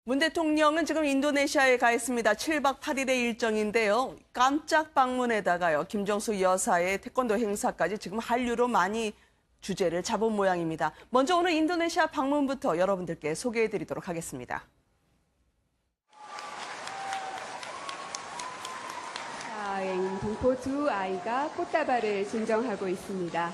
문 대통령은 지금 인도네시아에 가 있습니다. 7박 8일의 일정인데요. 깜짝 방문에다가요. 김정숙 여사의 태권도 행사까지 지금 한류로 많이 주제를 잡은 모양입니다. 먼저 오늘 인도네시아 방문부터 여러분들께 소개해드리도록 하겠습니다. 다행 동포 두 아이가 꽃다발을 증정하고 있습니다.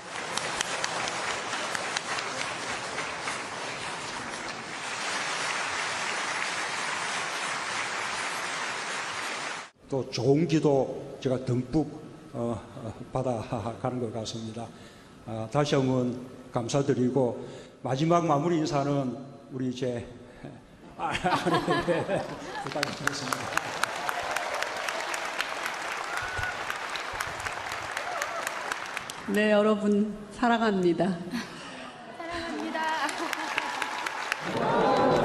또 좋은 기도 제가 듬뿍 받아가는 것 같습니다. 다시 한번 감사드리고 마지막 마무리 인사는 우리 제 아내에게 부탁드리겠습니다. 네, 여러분 사랑합니다.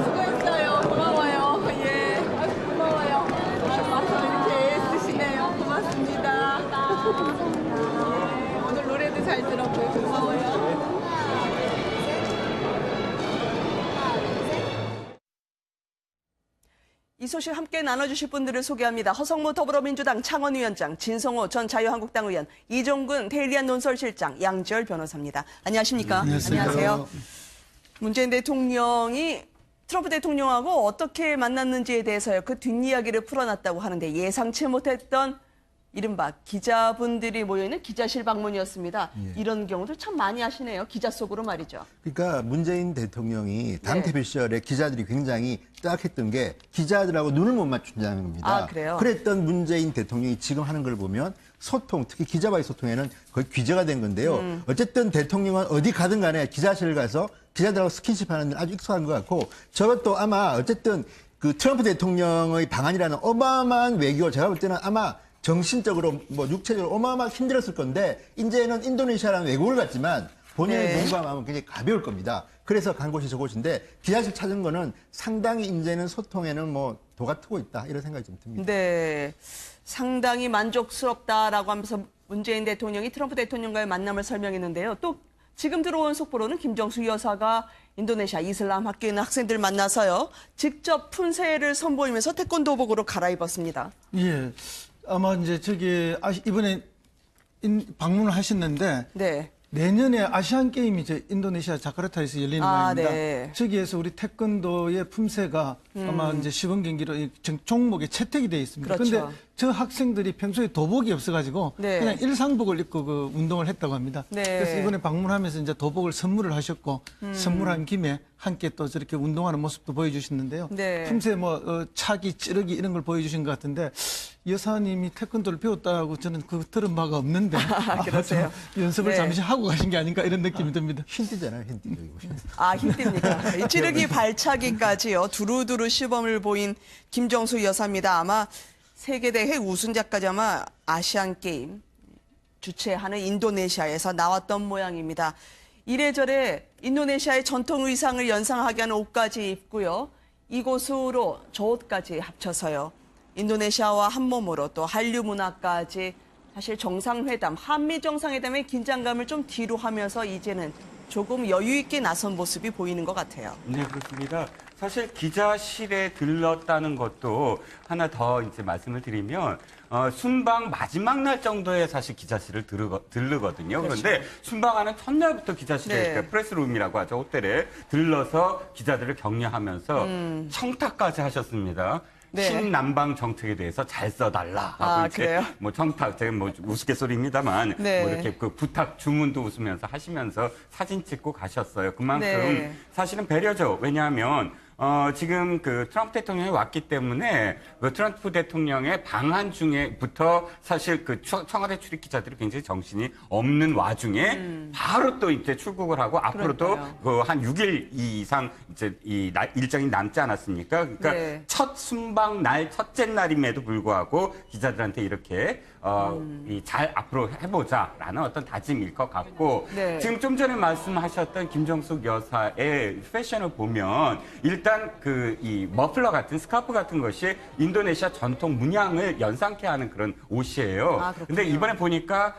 수고했어요. 고마워요. 예. 아유, 고마워요. 와서 이렇게 쓰시네요. 고맙습니다. 예, 오늘 노래도 잘 들었고요. 고마워요. 이 소식 함께 나눠주실 분들을 소개합니다. 허성무 더불어민주당 창원위원장, 진성호 전 자유한국당 의원, 이종근 데일리안 논설실장, 양지열 변호사입니다. 안녕하십니까? 안녕하세요. 문재인 대통령이 트럼프 대통령하고 어떻게 만났는지에 대해서요. 그 뒷이야기를 풀어놨다고 하는데 예상치 못했던 이른바 기자분들이 모여있는 기자실 방문이었습니다. 예. 이런 경우도 참 많이 하시네요. 기자 속으로 말이죠. 그러니까 문재인 대통령이 당대표 시절에 기자들이 굉장히 딱했던 게 기자들하고 눈을 못 맞춘다는 겁니다. 아, 그래요? 그랬던 문재인 대통령이 지금 하는 걸 보면 소통, 특히 기자와의 소통에는 거의 귀재가 된 건데요. 어쨌든 대통령은 어디 가든 간에 기자실 가서 기자들하고 스킨십 하는 데 아주 익숙한 것 같고 저것도 아마 어쨌든 그 트럼프 대통령의 방안이라는 어마어마한 외교, 제가 볼 때는 아마 정신적으로 뭐 육체적으로 어마어마하게 힘들었을 건데 이제는 인도네시아라는 외국을 갔지만 본인의 몸과 마음은 굉장히 가벼울 겁니다. 그래서 간 곳이 저곳인데 기자실 찾은 거는 상당히 이제는 소통에는 뭐 도가 트고 있다 이런 생각이 좀 듭니다. 네, 상당히 만족스럽다라고 하면서 문재인 대통령이 트럼프 대통령과의 만남을 설명했는데요. 또 지금 들어온 속보로는 김정숙 여사가 인도네시아 이슬람 학교에 있는 학생들 만나서요. 직접 품새를 선보이면서 태권도복으로 갈아입었습니다. 예. 아마 이제 저기 이번에 방문을 하셨는데 네. 내년에 아시안 게임이 이제 인도네시아 자카르타에서 열리는 모양입니다. 네. 저기에서 우리 태권도의 품새가 아마 이제 시범 경기로 이 종목에 채택이 되어 있습니다. 그렇죠. 그런데 저 학생들이 평소에 도복이 없어가지고 네. 그냥 일상복을 입고 그 운동을 했다고 합니다. 네. 그래서 이번에 방문하면서 이제 도복을 선물을 하셨고 선물한 김에 함께 또 저렇게 운동하는 모습도 보여주셨는데요. 네. 품새 뭐 차기, 찌르기 이런 걸 보여주신 것 같은데 여사님이 태권도를 배웠다고 저는 그 들은 바가 없는데 그러세요? 연습을 네. 잠시 하고 가신 게 아닌가 이런 느낌이 듭니다. 힌트잖아요, 힌트. 아, 힘듭니까? 이 찌르기 발차기까지요. 두루두루 시범을 보인 김정숙 여사입니다. 아마 세계대회 우승자까지 아마 아시안 게임 주최하는 인도네시아에서 나왔던 모양입니다. 이래저래 인도네시아의 전통 의상을 연상하게 하는 옷까지 입고요. 이곳으로 저 옷까지 합쳐서요. 인도네시아와 한 몸으로 또 한류 문화까지 사실 정상회담, 한미 정상회담의 긴장감을 좀 뒤로 하면서 이제는 조금 여유 있게 나선 모습이 보이는 것 같아요. 네, 그렇습니다. 사실 기자실에 들렀다는 것도 하나 더 이제 말씀을 드리면 순방 마지막 날 정도에 사실 기자실을 들르거든요. 그렇죠. 그런데 순방하는 첫날부터 기자실에 네. 그러니까 프레스룸이라고 하죠. 호텔에 들러서 기자들을 격려하면서 청탁까지 하셨습니다. 네. 신남방 정책에 대해서 잘 써달라 하고 이제 그래요? 뭐 청탁, 제가 뭐 우스갯소리입니다만 네. 뭐 이렇게 그 부탁 주문도 웃으면서 하시면서 사진 찍고 가셨어요. 그만큼 네. 사실은 배려죠. 왜냐하면 지금 그 트럼프 대통령이 왔기 때문에 그 트럼프 대통령의 방한 중에부터 사실 그 청와대 출입 기자들이 굉장히 정신이 없는 와중에 바로 또 이제 출국을 하고 앞으로도 그러니까요. 그 한 6일 이상 이제 일정이 남지 않았습니까? 그러니까 네. 첫 순방 날 첫째 날임에도 불구하고 기자들한테 이렇게 잘 앞으로 해보자라는 어떤 다짐일 것 같고 네. 지금 좀 전에 말씀하셨던 김정숙 여사의 패션을 보면 일단 일단 이 머플러 같은 스카프 같은 것이 인도네시아 전통 문양을 연상케 하는 그런 옷이에요. 아, 그렇군요. 근데 이번에 보니까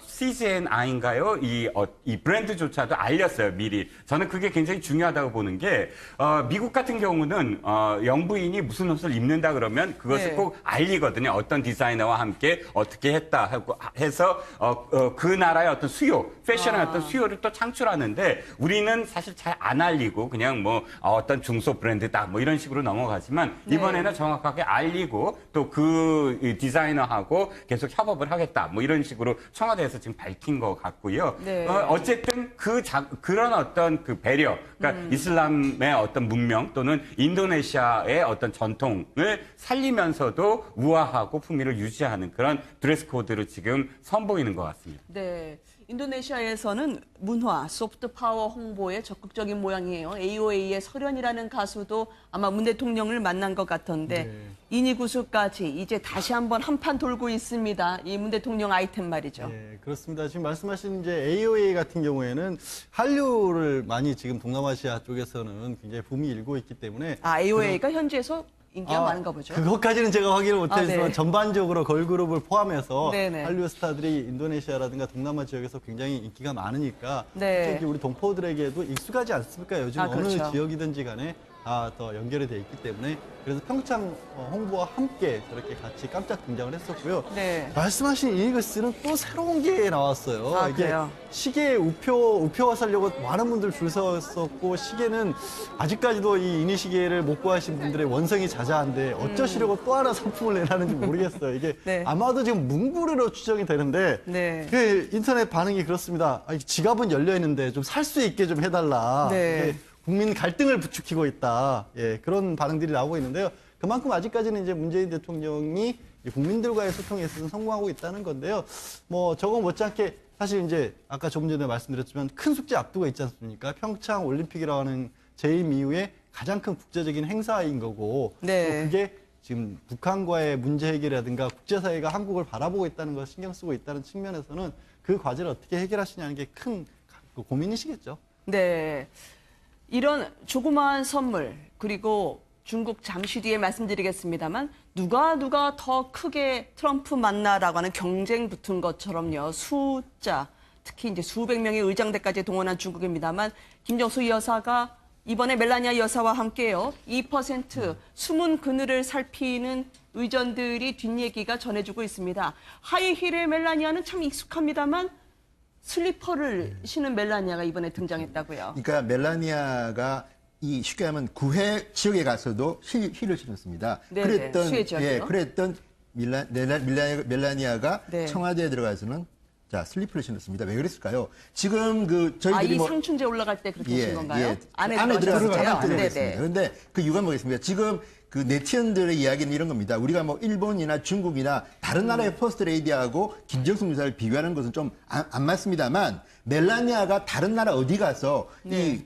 CGNI인가요? 이 브랜드조차도 알렸어요, 미리. 저는 그게 굉장히 중요하다고 보는 게 미국 같은 경우는 영부인이 무슨 옷을 입는다 그러면 그것을 네. 꼭 알리거든요. 어떤 디자이너와 함께 어떻게 했다 하고 해서 그 나라의 어떤 수요, 패션의 어떤 수요를 또 창출하는데 우리는 사실 잘 안 알리고 그냥 뭐 어떤 중소 브랜드다 뭐 이런 식으로 넘어가지만 네. 이번에는 정확하게 알리고 또 그 디자이너하고 계속 협업을 하겠다 뭐 이런 식으로 청와대에서 지금 밝힌 것 같고요. 네. 어쨌든 그런 어떤 그 배려, 그러니까 이슬람의 어떤 문명 또는 인도네시아의 어떤 전통을 살리면서도 우아하고 풍미를 유지하는 그런 드레스 코드로 지금 선보이는 것 같습니다. 네. 인도네시아에서는 문화, 소프트 파워 홍보에 적극적인 모양이에요. AOA의 설현이라는 가수도 아마 문 대통령을 만난 것 같던데 인이 구수까지 이제 다시 한번 한판 돌고 있습니다. 이 문 대통령 아이템 말이죠. 네, 그렇습니다. 지금 말씀하신 이제 AOA 같은 경우에는 한류를 많이 지금 동남아시아 쪽에서는 굉장히 붐이 일고 있기 때문에 아, AOA가 현지에서 인기가 많은가 보죠. 그것까지는 제가 확인을 못했지만 네. 전반적으로 걸그룹을 포함해서 네네. 한류 스타들이 인도네시아라든가 동남아 지역에서 굉장히 인기가 많으니까 네. 특히 우리 동포들에게도 익숙하지 않습니까? 요즘 그렇죠. 어느 지역이든지 간에 다 더 연결이 돼 있기 때문에 그래서 평창 홍보와 함께 저렇게 같이 깜짝 등장을 했었고요. 네. 말씀하신 이니글스는 또 새로운 게 나왔어요. 아, 이게 그래요? 시계 우표와 살려고 많은 분들 줄 섰었고 시계는 아직까지도 이 이니 시계를 못 구하신 분들의 원성이 자자한데 어쩌시려고 또 하나 상품을 내라는지 모르겠어요. 이게 네. 아마도 지금 문구류로 추정이 되는데 네. 그 인터넷 반응이 그렇습니다. 아, 지갑은 열려 있는데 좀 살 수 있게 좀 해달라. 네. 이게 국민 갈등을 부추기고 있다. 예, 그런 반응들이 나오고 있는데요. 그만큼 아직까지는 이제 문재인 대통령이 국민들과의 소통에 있어서 성공하고 있다는 건데요. 뭐 저거 못지않게 사실 이제 아까 조금 전에 말씀드렸지만 큰 숙제 앞두고 있지 않습니까? 평창 올림픽이라고 하는 재임 이후에 가장 큰 국제적인 행사인 거고 네. 또 그게 지금 북한과의 문제 해결이라든가 국제사회가 한국을 바라보고 있다는 걸 신경 쓰고 있다는 측면에서는 그 과제를 어떻게 해결하시냐는 게 큰 고민이시겠죠. 네. 이런 조그마한 선물 그리고 중국 잠시 뒤에 말씀드리겠습니다만 누가 더 크게 트럼프 만나라고 하는 경쟁 붙은 것처럼요. 숫자 특히 이제 수백 명의 의장대까지 동원한 중국입니다만 김정수 여사가 이번에 멜라니아 여사와 함께요. 2% 숨은 그늘을 살피는 의전들이 뒷얘기가 전해지고 있습니다. 하이힐의 멜라니아는 참 익숙합니다만 슬리퍼를 신은 멜라니아가 이번에 등장했다고요. 그러니까 멜라니아가 이 쉽게 하면 구해 지역에 가서도 힐을 신었습니다. 네네, 수해 지역이요? 그랬던 멜라니아가 네. 청와대에 들어가서는 자 슬리퍼를 신었습니다. 왜 그랬을까요? 지금 그 저희들이 이 상춘제 올라갈 때 그렇게 하신 건가요? 안에 들어가서 들어가셨어요? 잠깐 네네. 들어가겠습니다. 그런데 그 이유가 뭐겠습니까? 지금 그 네티즌들의 이야기는 이런 겁니다. 우리가 뭐 일본이나 중국이나 다른 나라의 퍼스트 레이디하고 김정숙 여사를 비교하는 것은 좀 안 맞습니다만 멜라니아가 다른 나라 어디 가서 이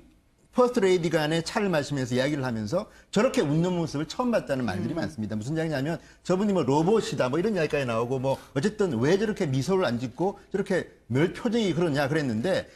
퍼스트 레이디 간에 차를 마시면서 이야기를 하면서 저렇게 웃는 모습을 처음 봤다는 말들이 많습니다. 무슨 이야기냐면 저분이 뭐 로봇이다 뭐 이런 이야기까지 나오고 뭐 어쨌든 왜 저렇게 미소를 안 짓고 저렇게 멸 표정이 그러냐 그랬는데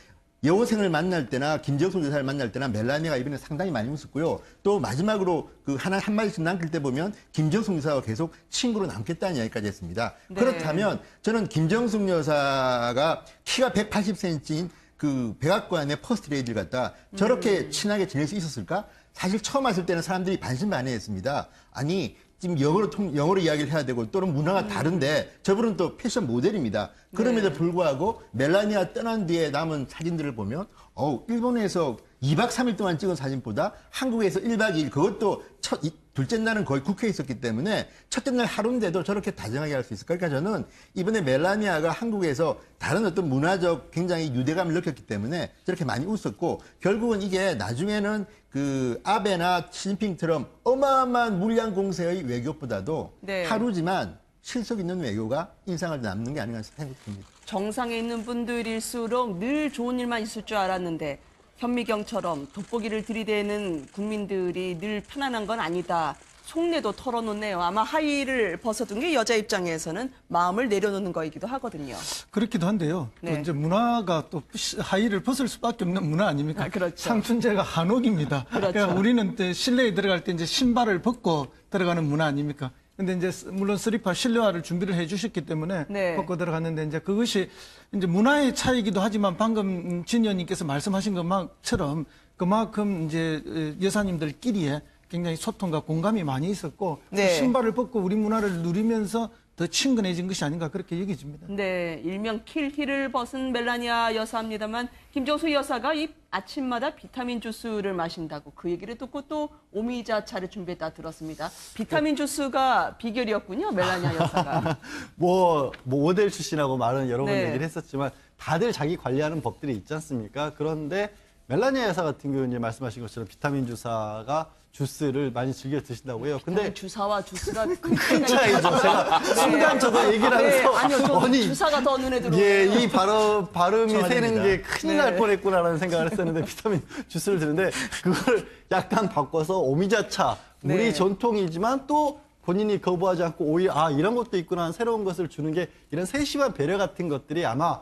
여고생을 만날 때나 김정숙 여사를 만날 때나 멜라니아가 이번에 상당히 많이 웃었고요. 또 마지막으로 그 한마디씩 남길 때 보면 김정숙 여사와 계속 친구로 남겠다는 이야기까지 했습니다. 네. 그렇다면 저는 김정숙 여사가 키가 180cm인 그 백악관의 퍼스트 레이디를 갖다 저렇게 친하게 지낼 수 있었을까? 사실 처음 왔을 때는 사람들이 반신반의했습니다. 아니 지금 영어로 이야기를 해야 되고 또는 문화가 다른데 저분은 또 패션 모델입니다. 그럼에도 불구하고 멜라니아 떠난 뒤에 남은 사진들을 보면 일본에서 2박 3일 동안 찍은 사진보다 한국에서 1박 2일 그것도 둘째 날은 거의 국회에 있었기 때문에 첫째 날 하루인데도 저렇게 다정하게 할 수 있을까? 그러니까 저는 이번에 멜라니아가 한국에서 다른 어떤 문화적 굉장히 유대감을 느꼈기 때문에 저렇게 많이 웃었고 결국은 이게 나중에는 그 아베나 시진핑처럼 어마어마한 물량 공세의 외교보다도 네. 하루지만 실속 있는 외교가 인상을 남는 게 아닌가 생각이 듭니다. 정상에 있는 분들일수록 늘 좋은 일만 있을 줄 알았는데 현미경처럼 돋보기를 들이대는 국민들이 늘 편안한 건 아니다. 속내도 털어놓네요. 아마 하의를 벗어둔 게 여자 입장에서는 마음을 내려놓는 거이기도 하거든요. 그렇기도 한데요. 또 네. 이제 문화가 또 하의를 벗을 수밖에 없는 문화 아닙니까? 아, 그렇죠. 상춘제가 한옥입니다. 그렇죠. 그러니까 우리는 또 실내에 들어갈 때 이제 신발을 벗고 들어가는 문화 아닙니까? 근데 이제 물론 슬리퍼 실내화를 준비를 해 주셨기 때문에 네. 벗고 들어갔는데 이제 그것이 이제 문화의 차이기도 하지만 방금 진 의원님께서 말씀하신 것처럼 그만큼 이제 여사님들끼리의 굉장히 소통과 공감이 많이 있었고 네. 신발을 벗고 우리 문화를 누리면서 더 친근해진 것이 아닌가 그렇게 여겨집니다. 네, 일명 킬힐을 벗은 멜라니아 여사입니다만 김정수 여사가 이 아침마다 비타민 주스를 마신다고 그 얘기를 듣고 또 오미자차를 준비했다 들었습니다. 비타민 주스가 비결이었군요, 멜라니아 여사가. 뭐 모델 출신하고 말은 여러 번 네. 얘기를 했었지만 다들 자기 관리하는 법들이 있지 않습니까? 그런데 멜라니아 여사 같은 경우는 이제 말씀하신 것처럼 비타민 주스를 많이 즐겨 드신다고 해요. 근데 주사와 주스가 큰 차이죠. 제가 순간 저도 얘기를 하면서 아니요, 저 아니, 주사가 더 눈에 들어오네요. 예, 이 발음이 좋아집니다. 새는 게 큰일 네. 날 뻔했구나라는 생각을 했었는데 비타민 주스를 드는데 그걸 약간 바꿔서 오미자차, 우리 네. 전통이지만 또 본인이 거부하지 않고 오히려 이런 것도 있구나 하는 새로운 것을 주는 게 이런 세심한 배려 같은 것들이 아마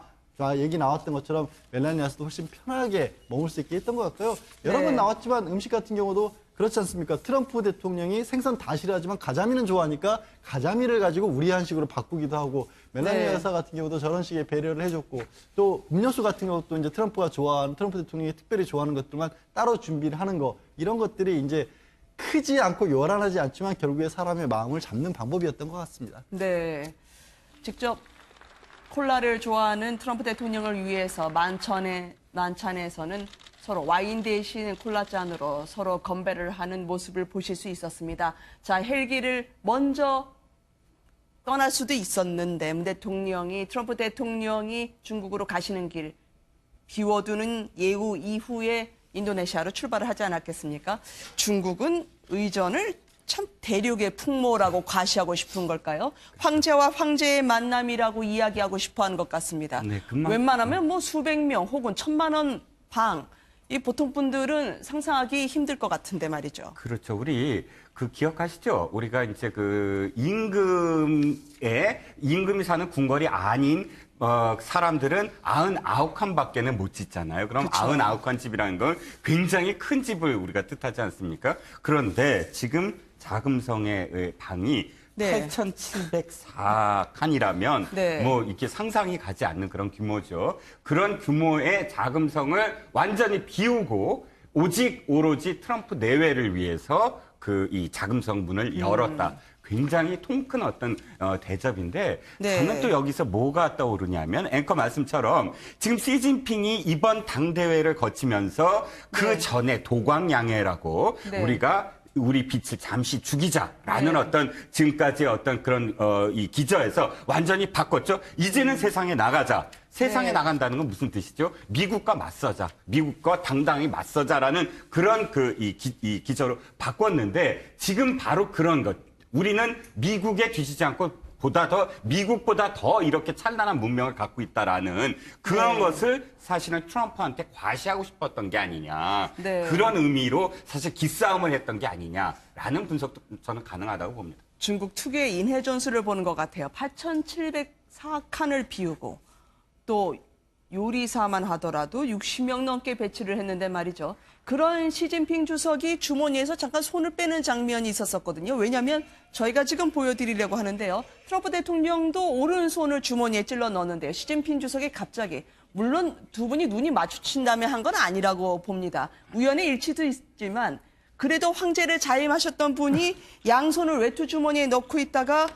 얘기 나왔던 것처럼 멜라니아스도 훨씬 편하게 먹을 수 있게 했던 것 같고요. 여러 네. 번 나왔지만 음식 같은 경우도 그렇지 않습니까? 트럼프 대통령이 생선 다 싫어하지만 가자미는 좋아하니까 가자미를 가지고 우리 한식으로 바꾸기도 하고 멜라니아 네. 여사 같은 경우도 저런 식의 배려를 해줬고 또 음료수 같은 것도 이제 트럼프 대통령이 특별히 좋아하는 것들만 따로 준비를 하는 거 이런 것들이 이제 크지 않고 요란하지 않지만 결국에 사람의 마음을 잡는 방법이었던 것 같습니다. 네, 직접 콜라를 좋아하는 트럼프 대통령을 위해서 만찬에서는 서로 와인 대신 콜라잔으로 서로 건배를 하는 모습을 보실 수 있었습니다. 자, 헬기를 먼저 떠날 수도 있었는데 트럼프 대통령이 중국으로 가시는 길 비워두는 예우 이후에 인도네시아로 출발을 하지 않았겠습니까? 중국은 의전을 참 대륙의 풍모라고 과시하고 싶은 걸까요? 황제와 황제의 만남이라고 이야기하고 싶어하는 것 같습니다. 네, 웬만하면 뭐 수백 명 혹은 1,000만 원 방, 이 보통 분들은 상상하기 힘들 것 같은데 말이죠. 그렇죠. 우리 기억하시죠? 우리가 이제 임금이 사는 궁궐이 아닌 사람들은 99칸밖에는 못 짓잖아요. 그럼 그쵸. 99칸 집이라는 건 굉장히 큰 집을 우리가 뜻하지 않습니까? 그런데 지금 자금성의 방이 네. 8,704칸이라면 네. 뭐 이렇게 상상이 가지 않는 그런 규모죠. 그런 규모의 자금성을 완전히 비우고 오로지 트럼프 내외를 위해서 이 자금성 문을 열었다. 굉장히 통큰 어떤 대접인데 네. 저는 또 여기서 뭐가 떠오르냐면 앵커 말씀처럼 지금 시진핑이 이번 당대회를 거치면서 그 전에 도광양해라고 네. 우리 빛을 잠시 죽이자라는 네. 어떤 지금까지의 어떤 그런 이 기저에서 완전히 바꿨죠. 이제는 세상에 나가자. 세상에 네. 나간다는 건 무슨 뜻이죠? 미국과 맞서자. 미국과 당당히 맞서자라는 그런 이 기저로 바꿨는데 지금 바로 그런 것. 우리는 미국에 뒤지지 않고 미국보다 더 이렇게 찬란한 문명을 갖고 있다라는 그런 네. 것을 사실은 트럼프한테 과시하고 싶었던 게 아니냐. 네. 그런 의미로 사실 기싸움을 했던 게 아니냐라는 분석도 저는 가능하다고 봅니다. 중국 특유의 인해 전술을 보는 것 같아요. 8,704칸을 비우고 또 요리사만 하더라도 60명 넘게 배치를 했는데 말이죠. 그런 시진핑 주석이 주머니에서 잠깐 손을 빼는 장면이 있었거든요. 왜냐하면 저희가 지금 보여드리려고 하는데요. 트럼프 대통령도 오른손을 주머니에 찔러 넣었는데요. 시진핑 주석이 갑자기 물론 두 분이 눈이 마주친 다음에 한 건 아니라고 봅니다. 우연의 일치도 있지만 그래도 황제를 자임하셨던 분이 양손을 외투 주머니에 넣고 있다가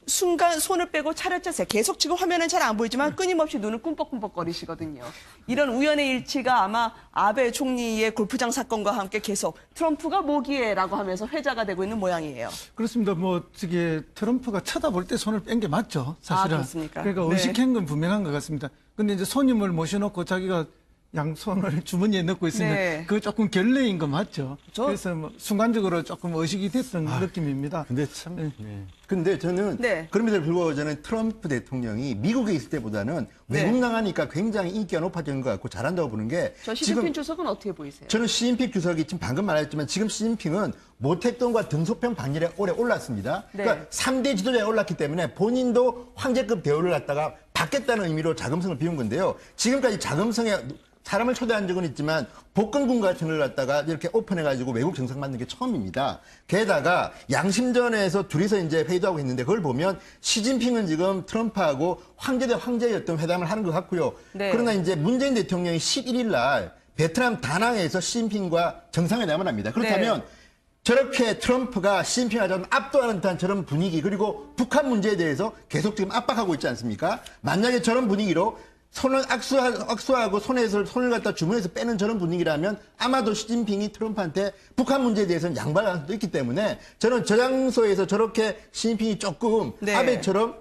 순간 손을 빼고 차렷자세. 계속 지금 화면은 잘 안 보이지만 끊임없이 눈을 꿈뻑꿈뻑거리시거든요. 이런 우연의 일치가 아마 아베 총리의 골프장 사건과 함께 계속 트럼프가 뭐기에라고 하면서 회자가 되고 있는 모양이에요. 그렇습니다. 트럼프가 쳐다볼 때 손을 뺀 게 맞죠, 사실은. 그렇습니까? 그러니까 네. 의식한 건 분명한 것 같습니다. 근데 이제 손님을 모셔놓고 자기가 양손을 주머니에 넣고 있으니 네. 그거 조금 결례인 거 맞죠? 저- 그래서 뭐 순간적으로 조금 의식이 됐던 느낌입니다. 근데 참. 네. 네. 근데 저는 네. 그럼에도 불구하고 저는 트럼프 대통령이 미국에 있을 때보다는 네. 외국 나가니까 굉장히 인기가 높아지는 것 같고 잘한다고 보는 게 저 시진핑 주석은 어떻게 보이세요? 저는 시진핑 주석이 지금 방금 말했지만 지금 시진핑은 모택동과 등소평 반열에 오래 올랐습니다. 네. 그러니까 3대 지도자에 올랐기 때문에 본인도 황제급 대우를 갖다가 받겠다는 의미로 자금성을 비운 건데요. 지금까지 자금성에 사람을 초대한 적은 있지만 복근군 같은 걸 갖다가 이렇게 오픈해가지고 외국 정상 만든 게 처음입니다. 게다가 양심전에서 둘이서 이제 회의도 하고 있는데 그걸 보면 시진핑은 지금 트럼프하고 황제 대 황제의 어떤 회담을 하는 것 같고요. 네. 그러나 이제 문재인 대통령이 11일 날 베트남 다낭에서 시진핑과 정상회담을 합니다. 그렇다면 네. 저렇게 트럼프가 시진핑을 좀 압도하는 듯한 저런 분위기 그리고 북한 문제에 대해서 계속 지금 압박하고 있지 않습니까? 만약에 저런 분위기로 손을 악수하고 손을 갖다 주머니에서 빼는 저런 분위기라면 아마도 시진핑이 트럼프한테 북한 문제에 대해서는 양보할 가능성도 있기 때문에 저는 저 장소에서 저렇게 시진핑이 조금 네. 아베처럼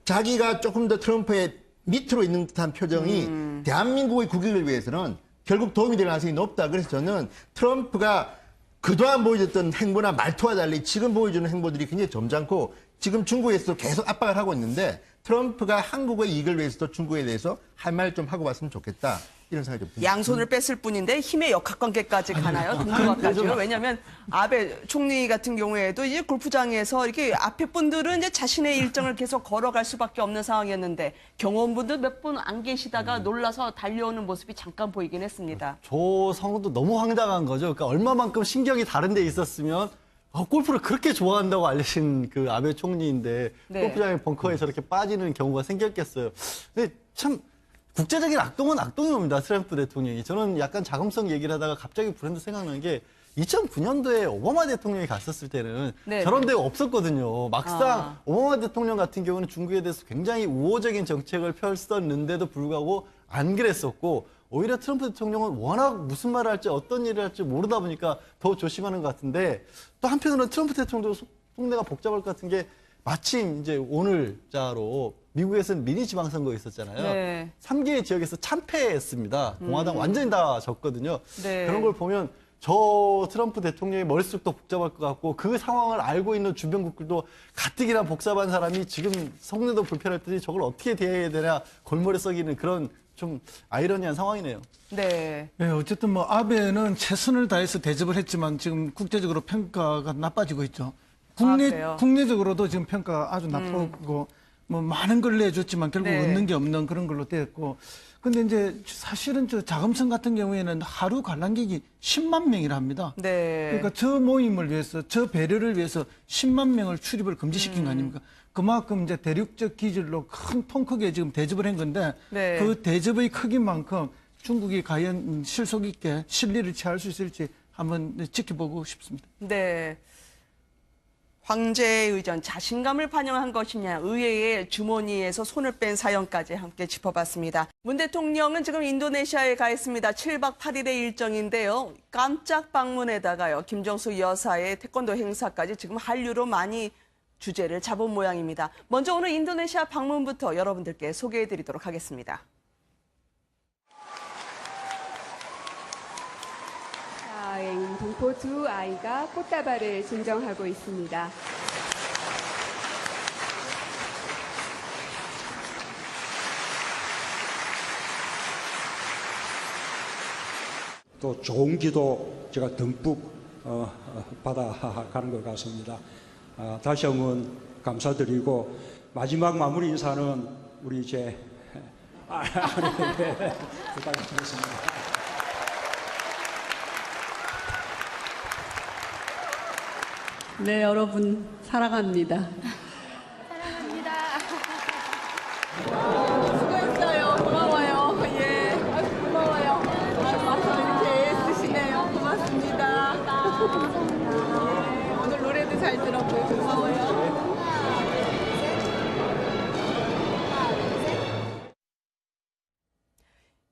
자기가 조금 더 트럼프의 밑으로 있는 듯한 표정이 대한민국의 국익을 위해서는 결국 도움이 될 가능성이 높다. 그래서 저는 트럼프가 그동안 보여줬던 행보나 말투와 달리 지금 보여주는 행보들이 굉장히 점잖고 지금 중국에서도 계속 압박을 하고 있는데 트럼프가 한국의 이익을 위해서도 중국에 대해서 할 말 좀 하고 왔으면 좋겠다. 이런 생각이 좀 듭니다. 양손을 뺐을 뿐인데 힘의 역학관계까지 가나요? 등등학까지요? 왜냐하면 아베 총리 같은 경우에도 이제 골프장에서 이렇게 앞에 분들은 이제 자신의 일정을 계속 걸어갈 수밖에 없는 상황이었는데 경호원분들 몇 분 안 계시다가 놀라서 달려오는 모습이 잠깐 보이긴 했습니다. 저 상황도 너무 황당한 거죠. 그러니까 얼마만큼 신경이 다른 데 있었으면 골프를 그렇게 좋아한다고 알려진 그 아베 총리인데 네. 골프장의 벙커에 저렇게 빠지는 경우가 생겼겠어요. 근데 참 국제적인 악동은 악동이 옵니다. 트럼프 대통령이. 저는 약간 자금성 얘기를 하다가 갑자기 브랜드 생각나는 게 2009년도에 오바마 대통령이 갔었을 때는 네. 저런 데가 없었거든요. 막상 오바마 대통령 같은 경우는 중국에 대해서 굉장히 우호적인 정책을 펼쳤는데도 불구하고 안 그랬었고 오히려 트럼프 대통령은 워낙 무슨 말을 할지 어떤 일을 할지 모르다 보니까 더 조심하는 것 같은데 또 한편으로는 트럼프 대통령도 속내가 복잡할 것 같은 게 마침 이제 오늘자로 미국에서는 미니 지방선거 있었잖아요. 네. 3개 지역에서 참패했습니다. 공화당 완전히 다 졌거든요. 네. 그런 걸 보면 저 트럼프 대통령의 머릿속도 복잡할 것 같고 그 상황을 알고 있는 주변국들도 가뜩이나 복잡한 사람이 지금 속내도 불편할 때니 저걸 어떻게 대해야 되냐 골머리 썩이는 그런 좀 아이러니한 상황이네요. 네. 네, 어쨌든 뭐 아베는 최선을 다해서 대접을 했지만 지금 국제적으로 평가가 나빠지고 있죠. 그래요? 국내적으로도 지금 평가가 아주 나쁘고 뭐 많은 걸 내줬지만 결국 네. 얻는 게 없는 그런 걸로 됐고. 근데 이제 사실은 저 자금성 같은 경우에는 하루 관람객이 10만 명이라 합니다. 네. 그러니까 저 모임을 위해서, 저 배려를 위해서 10만 명을 출입을 금지시킨 거 아닙니까? 그만큼 이제 대륙적 기질로 큰 통 크게 지금 대접을 한 건데 네. 그 대접의 크기만큼 중국이 과연 실속 있게 실리를 취할 수 있을지 한번 지켜보고 싶습니다. 네. 황제의 의전, 자신감을 반영한 것이냐, 의회의 주머니에서 손을 뺀 사연까지 함께 짚어봤습니다. 문 대통령은 지금 인도네시아에 가 있습니다. 7박 8일의 일정인데요. 깜짝 방문에다가요, 김정수 여사의 태권도 행사까지 지금 한류로 많이 주제를 잡은 모양입니다. 먼저 오늘 인도네시아 방문부터 여러분들께 소개해드리도록 하겠습니다. 동포 두 아이가 꽃다발을 증정하고 있습니다. 또 좋은 기도 제가 듬뿍 받아가는 것 같습니다. 다시 한번 감사드리고 마지막 마무리 인사는 우리 이제 부탁드리겠습니다. 네, 여러분 사랑합니다. 수고했어요. 고마워요. 예. 아유, 고마워요. 와서 이렇게 애쓰시네요. 고맙습니다. 예, 오늘 노래도 잘 들었고요. 고마워요.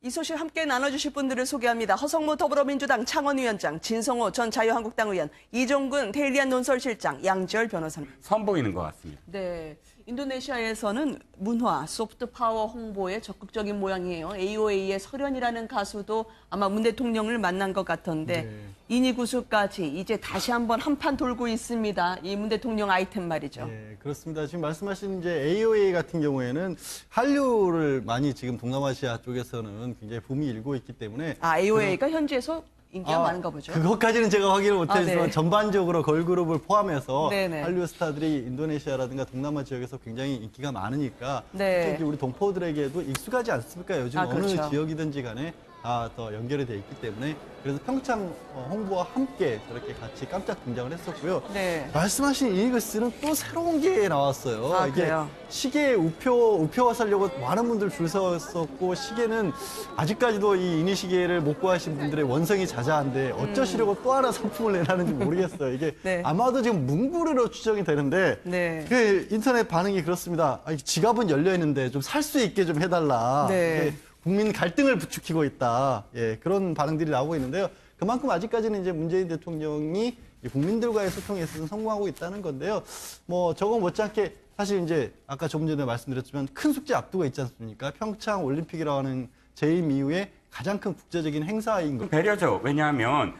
이 소식 함께 나눠주실 분들을 소개합니다. 허성무 더불어민주당 창원위원장, 진성호 전 자유한국당 의원, 이종근 데일리안 논설실장, 양지열 변호사님. 선보이는 것 같습니다. 네. 인도네시아에서는 문화, 소프트 파워 홍보에 적극적인 모양이에요. AOA의 설현이라는 가수도 아마 문 대통령을 만난 것 같던데 인이 구수까지 이제 다시 한번 한판 돌고 있습니다. 이 문 대통령 아이템 말이죠. 네, 그렇습니다. 지금 말씀하신 이제 AOA 같은 경우에는 한류를 많이 지금 동남아시아 쪽에서는 굉장히 붐이 일고 있기 때문에 AOA가 현지에서 인기가 많은가 보죠. 그것까지는 제가 확인을 못했지만 네. 전반적으로 걸그룹을 포함해서 네네. 한류 스타들이 인도네시아라든가 동남아 지역에서 굉장히 인기가 많으니까 네. 특히 우리 동포들에게도 익숙하지 않습니까? 요즘 그렇죠. 어느 지역이든지 간에 다 더 연결이 돼 있기 때문에 그래서 평창 홍보와 함께 저렇게 같이 깜짝 등장을 했었고요. 네. 말씀하신 이니거스는 또 새로운 게 나왔어요. 이게 그래요? 시계 우표화 사려고 많은 분들 줄 서었었고 시계는 아직까지도 이 이니 시계를 못 구하신 분들의 원성이 자자한데 어쩌시려고 또 하나 상품을 내라는지 모르겠어요. 이게 네. 아마도 지금 문구류로 추정이 되는데 네. 그 인터넷 반응이 그렇습니다. 지갑은 열려 있는데 좀 살 수 있게 좀 해달라. 네. 이게 국민 갈등을 부추기고 있다. 예, 그런 반응들이 나오고 있는데요. 그만큼 아직까지는 이제 문재인 대통령이 국민들과의 소통에 있어서 성공하고 있다는 건데요. 뭐 저거 못지않게 사실 이제 아까 조금 전에 말씀드렸지만 큰 숙제 앞두고 있지 않습니까? 평창 올림픽이라고 하는 재임 이후에 가장 큰 국제적인 행사인 것. 배려죠. 왜냐하면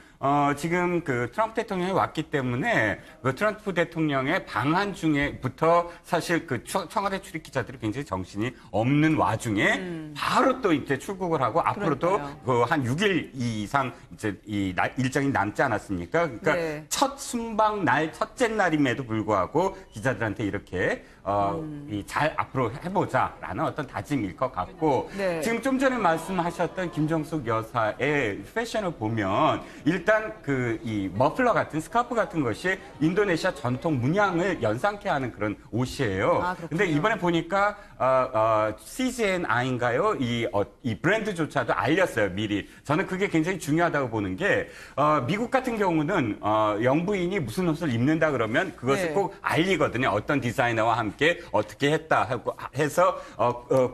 지금 그 트럼프 대통령이 왔기 때문에 그 트럼프 대통령의 방한 중에부터 사실 그 청와대 출입 기자들이 굉장히 정신이 없는 와중에 바로 또 이제 출국을 하고 앞으로도 그 한 6일 이상 이제 일정이 남지 않았습니까? 그러니까 네. 첫 순방 날 첫째 날임에도 불구하고 기자들한테 이렇게 잘 앞으로 해보자라는 어떤 다짐일 것 같고 네. 지금 좀 전에 말씀하셨던 김정숙 여사의 패션을 보면 일단 이 머플러 같은 스카프 같은 것이 인도네시아 전통 문양을 연상케 하는 그런 옷이에요. 근데 이번에 보니까 CGNI인가요? 이 브랜드조차도 알렸어요, 미리. 저는 그게 굉장히 중요하다고 보는 게 미국 같은 경우는 영부인이 무슨 옷을 입는다 그러면 그것을 네. 꼭 알리거든요. 어떤 디자이너와 함께 어떻게 했다 하고 해서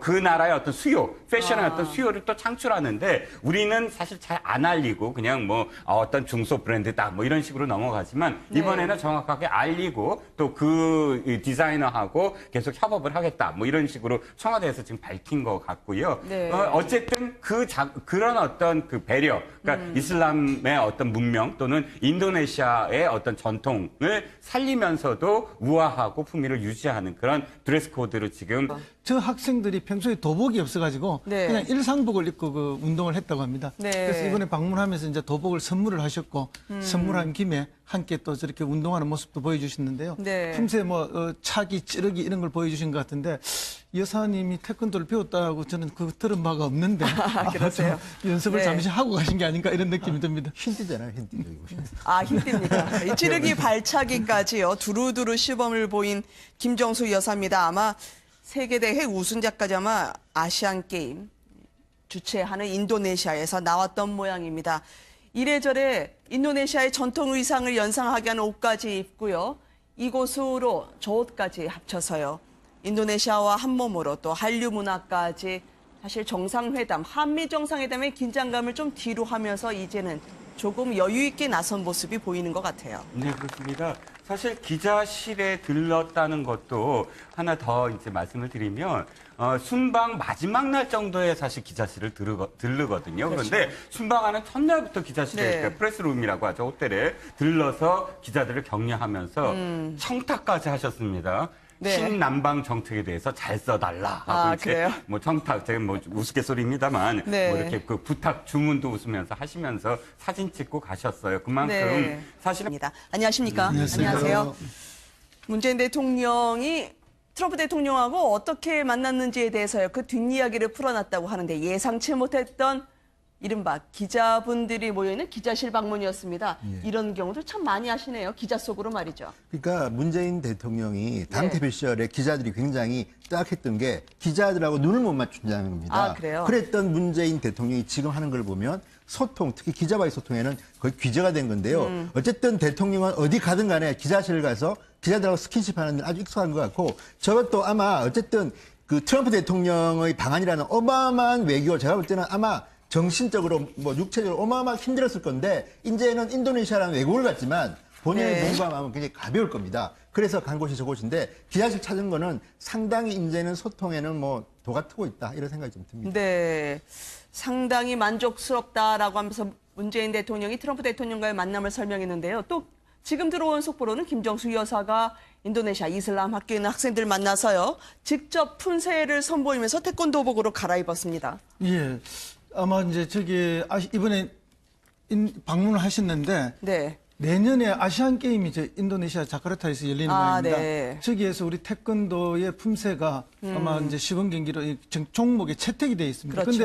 그 나라의 어떤 수요, 패션의 어떤 수요를 또 창출하는데 우리는 사실 잘 안 알리고 그냥 뭐 어떤 중소 브랜드다 뭐 이런 식으로 넘어가지만 이번에는 정확하게 알리고 또 그 디자이너하고 계속 협업을 하겠다 뭐 이런 식으로 청와대에서 지금 밝힌 것 같고요. 네. 어쨌든 그런 어떤 그 배려, 그러니까 이슬람의 어떤 문명 또는 인도네시아의 어떤 전통을 살리면서도 우아하고 품위를 유지하는 그런 드레스 코드를 지금 저 학생들이 평소에 도복이 없어가지고 네. 그냥 일상복을 입고 그 운동을 했다고 합니다. 네. 그래서 이번에 방문하면서 이제 도복을 선물을 하셨고 선물한 김에 함께 또 저렇게 운동하는 모습도 보여주셨는데요. 네. 품새 뭐 차기, 찌르기 이런 걸 보여주신 것 같은데 여사님이 태권도를 배웠다고 저는 그 들은 바가 없는데 그러세요? 좀 연습을 네. 잠시 하고 가신 게 아닌가 이런 느낌이 듭니다. 힌트잖아요, 힌트. 여기 보시면. 힘듭니까? 이 찌르기 발차기까지요. 두루두루 시범을 보인 김정수 여사입니다. 아마 세계대회 우승자까지 아마 아시안게임 주최하는 인도네시아에서 나왔던 모양입니다. 이래저래 인도네시아의 전통 의상을 연상하게 하는 옷까지 입고요. 이곳으로 저 옷까지 합쳐서요. 인도네시아와 한 몸으로 또 한류 문화까지 사실 정상회담, 한미 정상회담의 긴장감을 좀 뒤로 하면서 이제는 조금 여유 있게 나선 모습이 보이는 것 같아요. 네, 그렇습니다. 사실 기자실에 들렀다는 것도 하나 더 이제 말씀을 드리면 순방 마지막 날 정도에 사실 기자실을 들르거든요. 그런데 순방하는 첫날부터 기자실에 네. 그러니까 프레스룸이라고 하죠. 호텔에 들러서 기자들을 격려하면서 청탁까지 하셨습니다. 네. 신남방 정책에 대해서 잘 써달라 하고 이제 그래요? 뭐 청탁, 제가 뭐 우스갯소리입니다만 네. 뭐 이렇게 그 부탁 주문도 웃으면서 하시면서 사진 찍고 가셨어요. 그만큼 네. 사실은 안녕하십니까? 안녕하세요. 문재인 대통령이 트럼프 대통령하고 어떻게 만났는지에 대해서요. 그 뒷이야기를 풀어놨다고 하는데 예상치 못했던 이른바 기자분들이 모여있는 기자실 방문이었습니다. 이런 경우도 참 많이 하시네요. 기자 속으로 말이죠. 그러니까 문재인 대통령이 당대표 시절에 기자들이 굉장히 딱했던 게 기자들하고 눈을 못 맞춘다는 겁니다. 그래요? 그랬던 문재인 대통령이 지금 하는 걸 보면 소통, 특히 기자와의 소통에는 거의 귀재가 된 건데요. 어쨌든 대통령은 어디 가든 간에 기자실을 가서 기자들하고 스킨십 하는 데 아주 익숙한 것 같고 저것도 아마 어쨌든 그 트럼프 대통령의 방안이라는 어마어마한 외교, 제가 볼 때는 아마 정신적으로 뭐 육체적으로 어마어마하게 힘들었을 건데 이제는 인도네시아라는 외국을 갔지만 본인의 네. 몸과 마음은 굉장히 가벼울 겁니다. 그래서 간 곳이 저곳인데 기자실 찾은 거는 상당히 이제는 소통에는 뭐 도가 트고 있다 이런 생각이 좀 듭니다. 네, 상당히 만족스럽다라고 하면서 문재인 대통령이 트럼프 대통령과의 만남을 설명했는데요. 또 지금 들어온 속보로는 김정수 여사가 인도네시아 이슬람 학교에 있는 학생들 만나서요. 직접 품새를 선보이면서 태권도복으로 갈아입었습니다. 예. 아마 이제 저기 이번에 방문을 하셨는데 네. 내년에 아시안 게임이 인도네시아 자카르타에서 열리는 아, 모양입니다. 네. 저기에서 우리 태권도의 품새가 아마 이제 시범 경기로 종목에 채택이 되어 있습니다. 그렇죠.